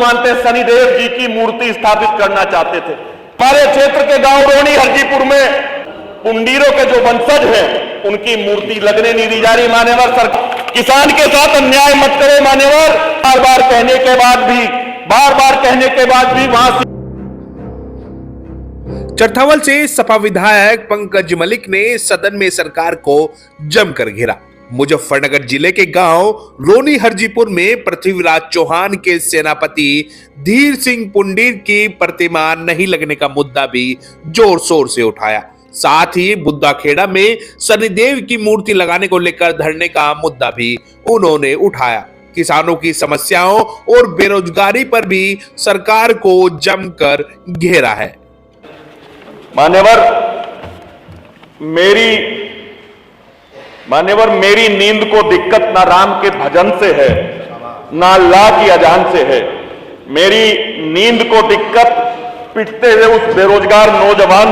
मानते हैं शनिदेव जी की मूर्ति स्थापित करना चाहते थे। हमारे क्षेत्र के गांव रोनी हरजीपुर में पुंडीरों के जो वंशज हैं उनकी मूर्ति लगने नहीं दी जा रही। मान्यवर सरकार किसान के साथ अन्याय मत करे। मान्यवर बार बार कहने के बाद भी वहां से चरथावल से सपा विधायक पंकज मलिक ने सदन में सरकार को जमकर घेरा। मुजफ्फरनगर जिले के गांव रोनी हरजीपुर में पृथ्वीराज चौहान के सेनापति धीर सिंह पुंडीर की प्रतिमा नहीं लगने का मुद्दा भी जोर शोर से उठाया। साथ ही बुद्धा खेड़ा में शनिदेव की मूर्ति लगाने को लेकर धरने का मुद्दा भी उन्होंने उठाया। किसानों की समस्याओं और बेरोजगारी पर भी सरकार को जमकर घेरा है। मान्यवर मेरी नींद को दिक्कत ना राम के भजन से है ना अल्लाह की अजान से है। मेरी नींद को दिक्कत पिटते हुए उस बेरोजगार नौजवान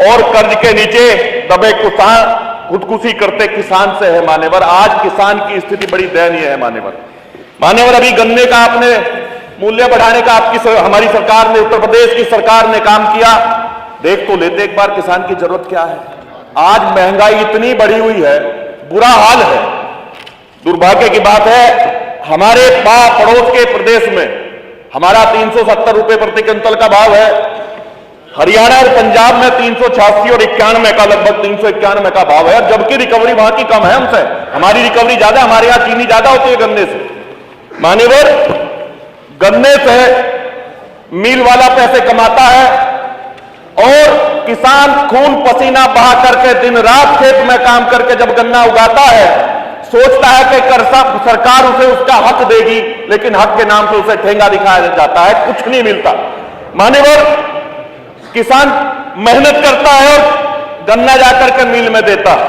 और कर्ज के नीचे दबे किसान खुदकुशी करते किसान से है। मान्यवर आज किसान की स्थिति बड़ी दयनीय है। मान्यवर अभी गन्ने का आपने मूल्य बढ़ाने का हमारी सरकार ने, उत्तर प्रदेश की सरकार ने काम किया। देख तो लेते एक बार किसान की जरूरत क्या है। आज महंगाई इतनी बढ़ी हुई है, बुरा हाल है। दुर्भाग्य की बात है हमारे पड़ोस के प्रदेश में हमारा 370 रुपए प्रति क्विंटल का भाव है। हरियाणा और पंजाब में 386 और 91 का, लगभग 391 का भाव है, जबकि रिकवरी वहां की कम है हमसे। हमारी रिकवरी ज्यादा, हमारे यहां चीनी ज्यादा होती है गन्ने से। मान्यवर गन्ने से मिल वाला पैसे कमाता है और किसान खून पसीना बहा करके दिन रात खेत में काम करके जब गन्ना उगाता है सोचता है कि सरकार उसे उसका हक देगी, लेकिन हक के नाम पे उसे ठेंगा दिखाया जाता है, कुछ नहीं मिलता। मान्यवर किसान मेहनत करता है और गन्ना जाकर के मिल में देता है।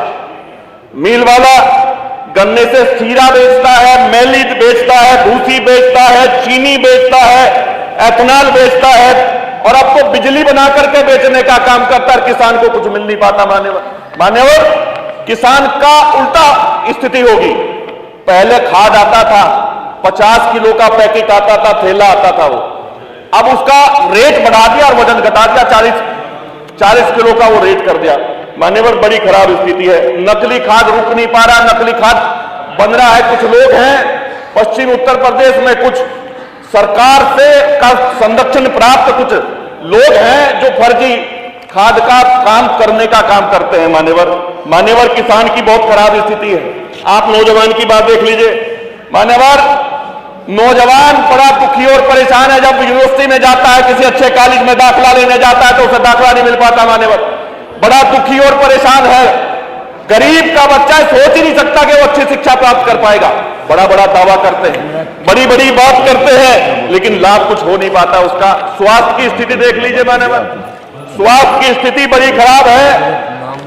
मिल वाला गन्ने से शीरा बेचता है, मैली बेचता है, भूसी बेचता है, चीनी बेचता है, एथेनॉल बेचता है और अब तो बिजली बना करके बेचने का काम करता है। किसान को कुछ मिल नहीं पाता। मान्यवर किसान का उल्टा स्थिति होगी। पहले खाद आता था, 50 किलो का पैकेट आता था, थैला आता था, वो अब उसका रेट बढ़ा दिया और वजन घटा दिया, 40 किलो का वो रेट कर दिया। मान्यवर बड़ी खराब स्थिति है। नकली खाद रुक नहीं पा रहा, नकली खाद बन रहा है। कुछ लोग हैं पश्चिम उत्तर प्रदेश में, कुछ सरकार से का संरक्षण प्राप्त कुछ लोग हैं जो फर्जी खाद का काम करने का काम करते हैं। मान्यवर किसान की बहुत खराब स्थिति है। आप नौजवान की बात देख लीजिए। मान्यवर नौजवान बड़ा दुखी और परेशान है। जब यूनिवर्सिटी में जाता है, किसी अच्छे कॉलेज में दाखिला लेने जाता है तो उसे दाखिला नहीं मिल पाता। मान्यवर बड़ा दुखी और परेशान है। गरीब का बच्चा सोच ही नहीं सकता कि वो अच्छी शिक्षा प्राप्त कर पाएगा। बड़ा बड़ा दावा करते हैं, बड़ी बड़ी बात करते हैं, लेकिन लाभ कुछ हो नहीं पाता उसका। स्वास्थ्य की स्थिति देख लीजिए। मान्यवर स्वास्थ्य की स्थिति बड़ी खराब है।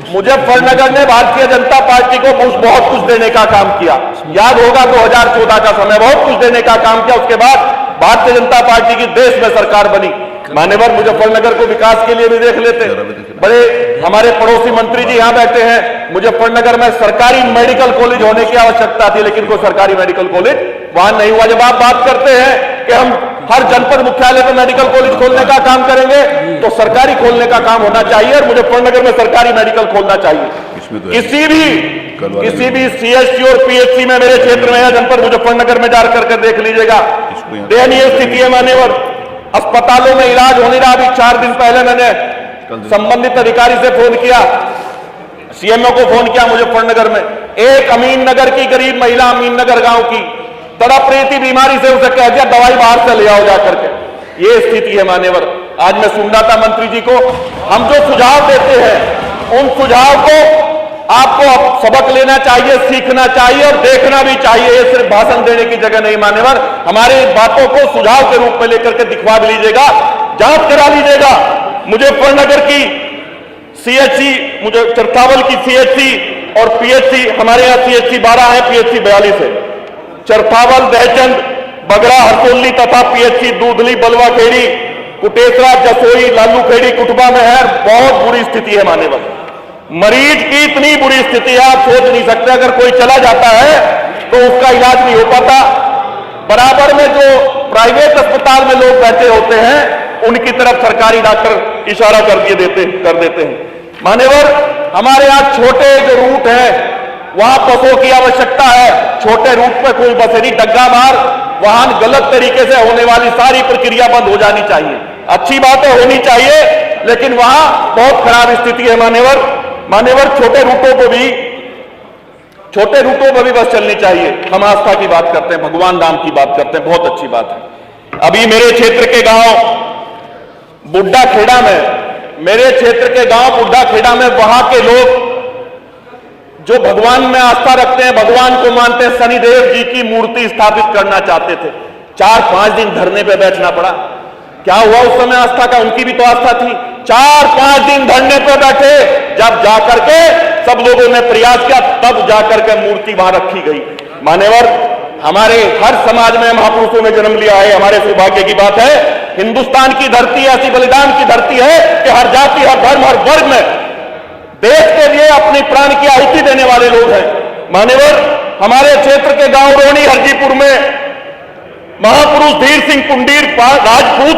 मुजफ्फरनगर ने भारतीय जनता पार्टी को बहुत कुछ देने का काम किया। याद होगा 2014 का समय, बहुत कुछ देने का काम किया। उसके बाद भारतीय जनता पार्टी की देश में सरकार बनी। मान्यवर मुजफ्फरनगर को विकास के लिए भी देख लेते। बड़े हमारे पड़ोसी मंत्री जी यहां बैठे हैं। मुजफ्फरनगर में सरकारी मेडिकल कॉलेज होने की आवश्यकता थी, लेकिन कोई सरकारी मेडिकल कॉलेज वहां नहीं हुआ। जब आप बात करते हैं कि हम हर जनपद मुख्यालय पर मेडिकल कॉलेज खोलने का काम करेंगे, तो सरकारी खोलने का काम होना चाहिए और मुजफ्फरनगर में सरकारी मेडिकल खोलना चाहिए। किसी भी सीएचसी और पीएचसी में मेरे क्षेत्र में या जनपद मुजफ्फरनगर में जाकर के देख लीजिएगा, दयनीय स्थिति है। मान्यवर अस्पतालों में इलाज हो नहीं रहा। अभी 4 दिन पहले मैंने संबंधित अधिकारी से फोन किया, सीएमओ को फोन किया मुजफ्फरनगर में। एक अमीन नगर की गरीब महिला, अमीन नगर गांव की, तड़प रही थी बीमारी से, उसे कह दिया दवाई बाहर से ले आओ जाकर के। ये स्थिति है। मान्यवर आज मैं सुन रहा था मंत्री जी को, हम जो सुझाव देते हैं उन सुझाव को आपको सबक लेना चाहिए, सीखना चाहिए और देखना भी चाहिए। ये सिर्फ भाषण देने की जगह नहीं। मान्यवर हमारे बातों को सुझाव के रूप में लेकर के दिखवा भी लीजिएगा, जांच करा लीजिएगा। मुजफ्फरनगर की सीएचसी, मुझे चरथावल की सीएचसी और पीएचसी, हमारे यहाँ सीएचसी 12 है, पीएचसी 42 है। चरथावल, दहचंद, बगरा, हरसोली तथा पीएचसी दूधली, बलवा खेड़ी, कुटेसरा, जसोई, लालू खेड़ी, कुटुबा में है। बहुत बुरी स्थिति है। मान्यवर मरीज की इतनी बुरी स्थिति है, आप सोच नहीं सकते। अगर कोई चला जाता है तो उसका इलाज नहीं हो पाता। बराबर में जो प्राइवेट अस्पताल में लोग बैठे होते हैं उनकी तरफ सरकारी डॉक्टर इशारा कर देते हैं। मान्यवर, हमारे यहाँ छोटे जो रूट है वहां बसों की आवश्यकता है। छोटे रूट पे कोई बस नहीं, डग्गा मार वाहन गलत तरीके से होने वाली सारी प्रक्रिया बंद हो जानी चाहिए। अच्छी बात है, होनी चाहिए, लेकिन वहां बहुत खराब स्थिति है। मान्यवर, छोटे रूटों पर भी बस चलनी चाहिए। हम आस्था की बात करते हैं, भगवान राम की बात करते हैं, बहुत अच्छी बात है। अभी मेरे क्षेत्र के गांव बुड्ढा खेड़ा में वहां के लोग जो भगवान में आस्था रखते हैं, भगवान को मानते हैं, शनिदेव जी की मूर्ति स्थापित करना चाहते थे। 4-5 दिन धरने पे बैठना पड़ा। क्या हुआ उस समय आस्था का? उनकी भी तो आस्था थी। 4-5 दिन धरने पे बैठे, जब जाकर के सब लोगों ने प्रयास किया, तब जाकर के मूर्ति वहां रखी गई। मान्यवर, हमारे हर समाज में महापुरुषों ने जन्म लिया है। हमारे सौभाग्य की बात है, हिंदुस्तान की धरती ऐसी बलिदान की धरती है कि हर जाति, हर धर्म, हर वर्ग में देश के लिए अपनी प्राण की आहुति देने वाले लोग हैं। मान्यवर, हमारे क्षेत्र के गांव रोनी हरजीपुर में महापुरुष धीर सिंह पुंडीर राजपूत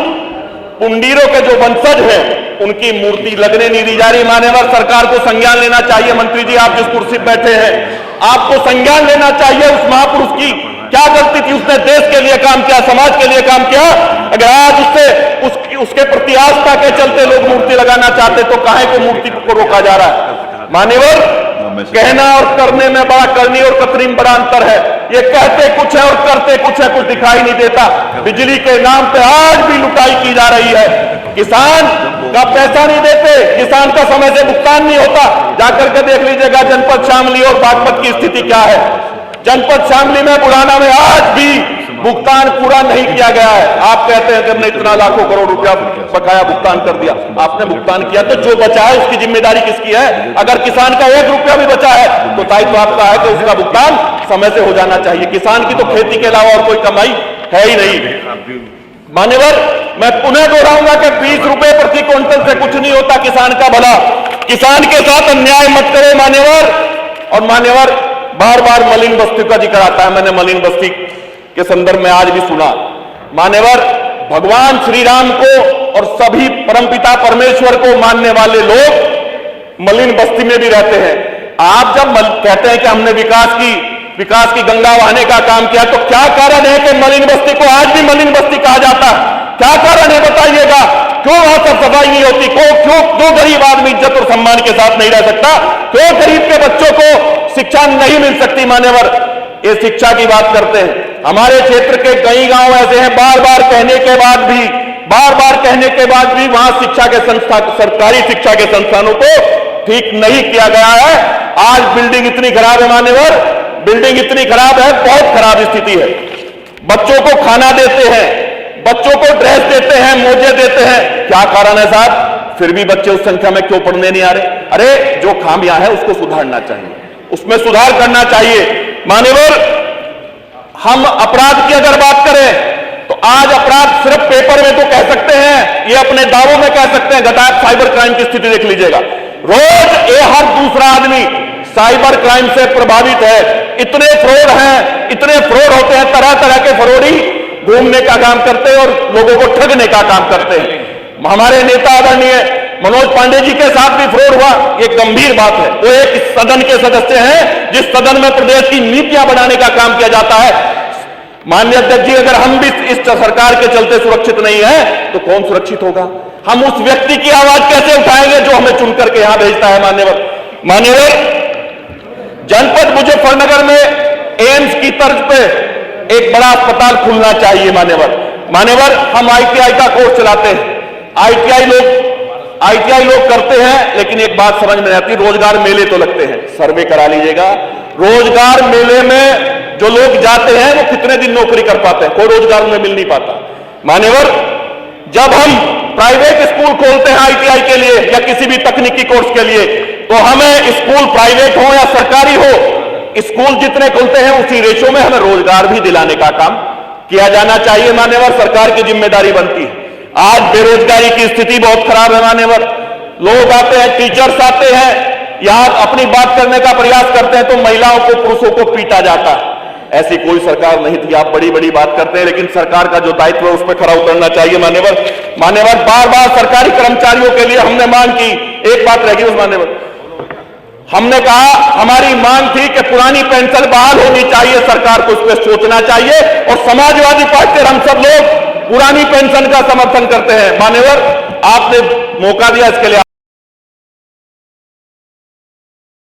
पुंडीरों के जो वंशज हैं उनकी मूर्ति लगने नहीं दी जा रही। मान्यवर, सरकार को संज्ञान लेना चाहिए। मंत्री जी, आप जिस कुर्सी पर बैठे हैं, आपको संज्ञान लेना चाहिए उस महापुरुष की। क्या गलती थी? उसने देश के लिए काम किया, समाज के लिए काम किया। अगर आज उसके प्रति आस्था के चलते लोग मूर्ति लगाना चाहते तो काहे को मूर्ति को रोका जा रहा है? मान्यवर, कहना और करने में बड़ा करनी और कतरी में बड़ा अंतर है। ये कहते कुछ है और करते कुछ है, कुछ दिखाई नहीं देता। बिजली के नाम पे आज भी लुटाई की जा रही है। किसान का पैसा नहीं देते, किसान का समय से भुगतान नहीं होता। जाकर के देख लीजिएगा जनपद शामली और बागपत की स्थिति क्या है। जनपद शामली में, बुढ़ाना में आज भी भुगतान पूरा नहीं किया गया है। आप कहते हैं कि हमने इतना लाखों करोड़ रुपया बकाया भुगतान कर दिया। आपने भुगतान किया तो जो बचा है उसकी जिम्मेदारी किसकी है? अगर किसान का 1 रुपया भी बचा है तो दायित्व आपका है कि उसका भुगतान समय से हो जाना चाहिए। किसान की तो खेती के अलावा और कोई कमाई है ही नहीं। मान्यवर, मैं पुनः दोहराऊंगा कि 20 रुपए प्रति क्विंटल से कुछ नहीं होता किसान का भला। किसान के साथ अन्याय मत करे मान्यवर। और मान्यवर, बार बार मलिन बस्ती का जिक्र आता है। मैंने मलिन बस्ती के संदर्भ में आज भी सुना। मान्यवर, भगवान श्री राम को और सभी परमपिता परमेश्वर को मानने वाले लोग मलिन बस्ती में भी रहते हैं। आप जब कहते हैं कि हमने विकास की गंगा बहाने का काम किया, तो क्या कारण है कि मलिन बस्ती को आज भी मलिन बस्ती कहा जाता है? क्या कारण है बताइएगा? क्यों वहां साफ सफाई नहीं होती? क्यों गरीब आदमी इज्जत और सम्मान के साथ नहीं रह सकता? क्यों गरीब के बच्चों को शिक्षा नहीं मिल सकती? मान्यवर, ये शिक्षा की बात करते हैं। हमारे क्षेत्र के कई गांव ऐसे हैं, बार बार कहने के बाद भी वहां शिक्षा के सरकारी शिक्षा के संस्थानों को ठीक नहीं किया गया है। आज बिल्डिंग इतनी खराब है मान्यवर, बिल्डिंग इतनी खराब है, बहुत खराब स्थिति है। बच्चों को खाना देते हैं, बच्चों को ड्रेस देते हैं, मोजे देते हैं। क्या कारण है साहब? फिर भी बच्चे उस संख्या में क्यों पढ़ने नहीं आ रहे? अरे, जो खामियां है उसको सुधारना चाहिए, उसमें सुधार करना चाहिए। मान्यवर, हम अपराध की अगर बात करें तो आज अपराध सिर्फ पेपर में तो कह सकते हैं, ये अपने दावों में कह सकते हैं। घटाट साइबर क्राइम की स्थिति देख लीजिएगा। रोज ये हर दूसरा आदमी साइबर क्राइम से प्रभावित है। इतने फ्रॉड हैं, इतने फ्रॉड होते हैं, तरह तरह के फ्रॉडी घूमने का काम करते हैं और लोगों को ठगने का काम करते हैं। हमारे नेता आदरणीय मनोज पांडे जी के साथ भी फ्रॉड हुआ, ये गंभीर बात है। वो एक सदन के सदस्य हैं जिस सदन में प्रदेश की नीतियां बनाने का काम किया जाता है। माननीय अध्यक्ष जी, अगर हम भी इस सरकार के चलते सुरक्षित नहीं है तो कौन सुरक्षित होगा? हम उस व्यक्ति की आवाज कैसे उठाएंगे जो हमें चुन करके यहां भेजता है? मान्यवर, जनपद मुजफ्फरनगर में एम्स की तर्ज पे एक बड़ा अस्पताल खुलना चाहिए। मान्यवर, हम ITI का कोर्स चलाते हैं। ITI लोग करते हैं, लेकिन एक बात समझ में नहीं आती, रोजगार मेले तो लगते हैं। सर्वे करा लीजिएगा, रोजगार मेले में जो लोग जाते हैं वो कितने दिन नौकरी कर पाते हैं? कोई रोजगार उन्हें मिल नहीं पाता। मान्यवर, जब हम प्राइवेट स्कूल खोलते हैं ITI के लिए या किसी भी तकनीकी कोर्स के लिए, तो हमें स्कूल प्राइवेट हो या सरकारी हो, स्कूल जितने खुलते हैं उसी रेशो में हमें रोजगार भी दिलाने का काम किया जाना चाहिए। मान्यवर, सरकार की जिम्मेदारी बनती है। आज बेरोजगारी की स्थिति बहुत खराब है। मान्यवर, लोग आते हैं, टीचर्स आते हैं, यहां अपनी बात करने का प्रयास करते हैं तो महिलाओं को, पुरुषों को पीटा जाता है। ऐसी कोई सरकार नहीं थी। आप बड़ी बड़ी बात करते हैं, लेकिन सरकार का जो दायित्व है उस पर खरा उतरना चाहिए। मान्यवर बार बार सरकारी कर्मचारियों के लिए हमने मांग की, एक बात रहेगी उस मान्यवर, हमने कहा हमारी मांग थी कि पुरानी पेंशन बहाल होनी चाहिए, सरकार को इस पर सोचना चाहिए, और समाजवादी पार्टी और हम सब लोग पुरानी पेंशन का समर्थन करते हैं। मान्यवर आपने मौका दिया, इसके लिए